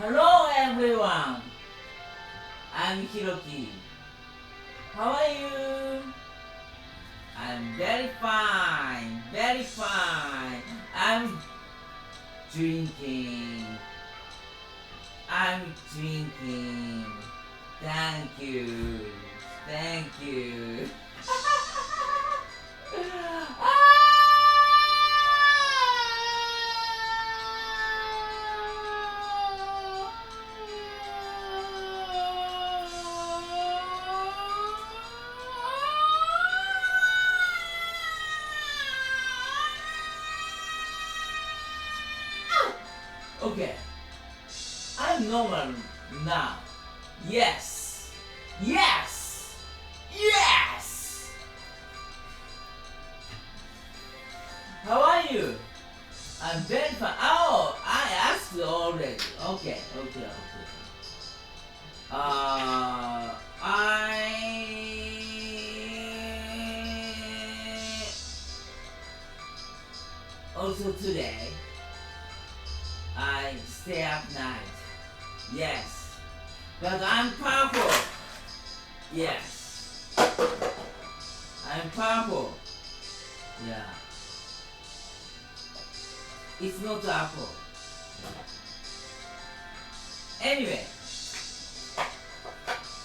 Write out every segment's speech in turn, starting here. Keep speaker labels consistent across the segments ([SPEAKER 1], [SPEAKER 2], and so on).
[SPEAKER 1] Hello everyone, I'm Hiroki. How are you? I'm very fine, very fine. I'm drinking. I'm drinking. Thank you. Thank you. Okay, I'm normal now. Yes, yes, yes. How are you? I'm very fine. Oh, I asked already. Okay. I also today I stay up night. Yes, but I'm powerful. Yes, I'm powerful. Yeah, it's not apple. Anyway,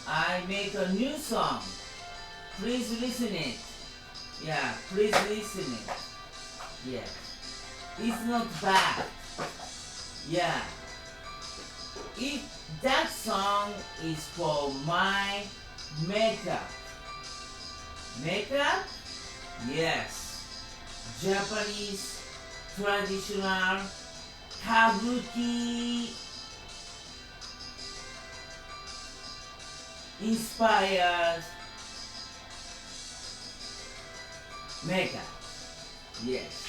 [SPEAKER 1] I make a new song. Please listen it. Yeah, please listen it. Yeah, it's not bad. Yeah, it that song is for my makeup. Makeup? Yes. Japanese traditional kabuki inspired makeup. Yes.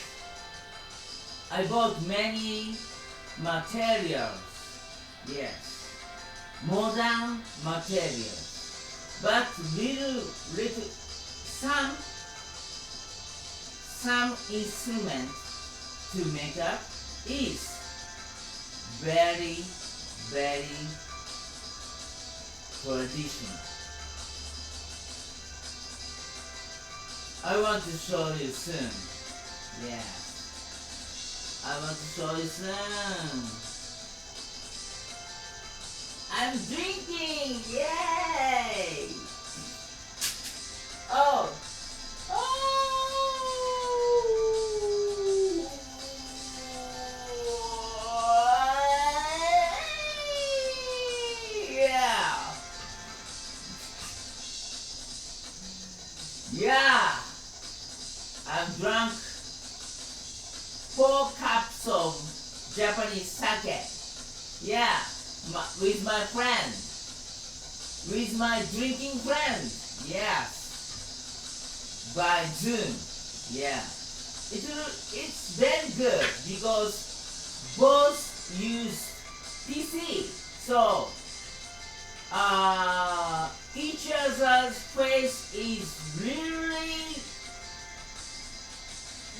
[SPEAKER 1] I bought many materials. Yes. Modern materials. But little some instrument to make up is very traditional. I want to show you soon. Yeah. I want to show you soon. I'm drinking! Yay! Oh! Oh! Yeah! Yeah! I've drunk 4 cups of Japanese sake. Yeah, with my friend, with my drinking friend. Yes, by Zoom. Yeah, it's very good because both use PC. So each other's face is really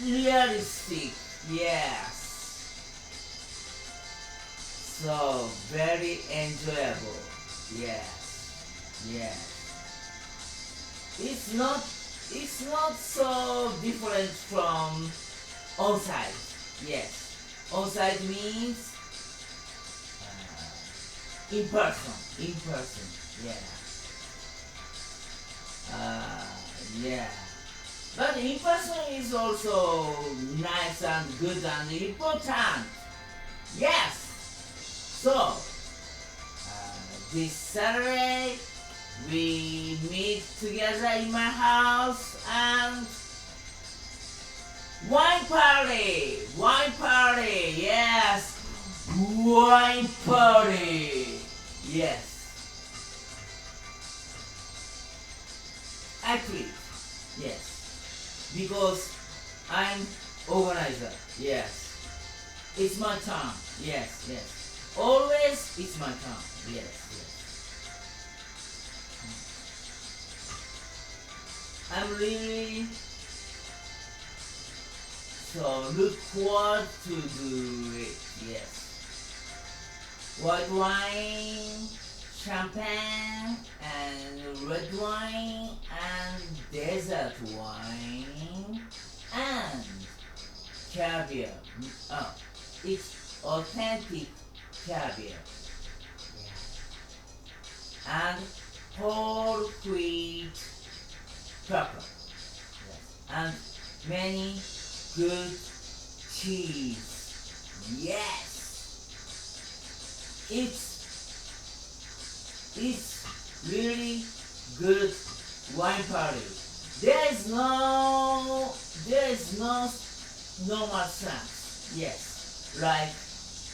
[SPEAKER 1] realistic. Yes. So very enjoyable. Yes. Yes. It's not so different from on-site. Yes. On-site means in person. In person. Yeah. Yeah. But in person is also nice and good and important. Yes. So, this Saturday we meet together in my house and wine party! Wine party! Yes! Wine party! Yes. Actually, yes. Because I'm organizer. Yes. It's my turn. Yes. Always it's my turn. Yes. I'm really so look forward to do it. Yes. white wine, champagne, and red wine, and desert wine, and caviar. Oh, it's authentic caviar. Yeah. And whole wheat pepper. Yes. And many good cheese. Yes. It's really good wine party. There is no normal snacks. Yes, like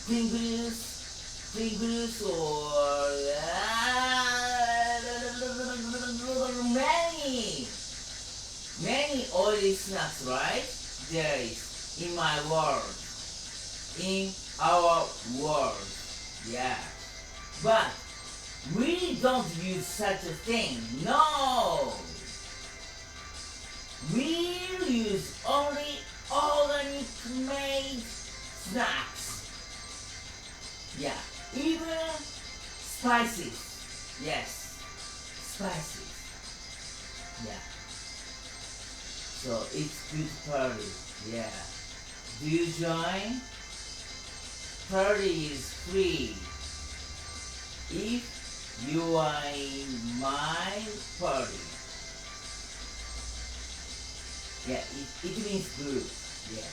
[SPEAKER 1] Pringles or many oily snacks, right? There is in my world, in our world, yeah. But we don't use such a thing. No, we use only organic made snacks. Yeah, even spices. Yes, spices. Yeah. So it's good party. Yeah. Do you join? Party is free. If you are in my party. Yeah, it means good. Yeah.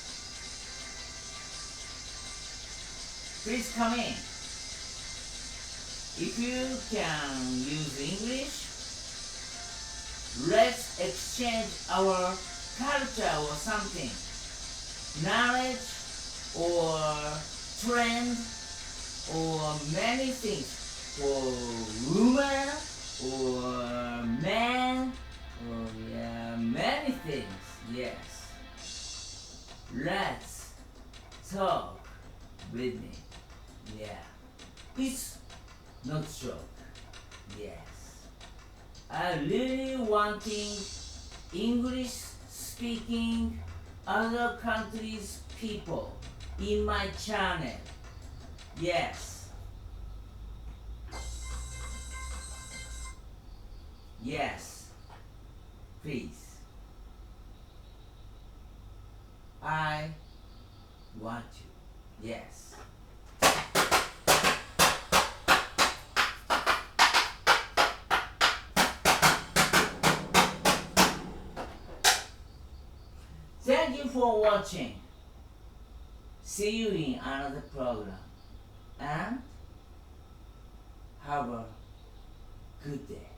[SPEAKER 1] Please come in. If you can use English, let's exchange our culture or something. Knowledge or trend or many things for women or men or yeah, many things. Yes. Let's talk with me. Yeah. It's not joke. Yes. I really wanting English speaking other countries people in my channel. Yes. Yes. Please. I want you. Yes. Thank you for watching. See you in another program. And have a good day.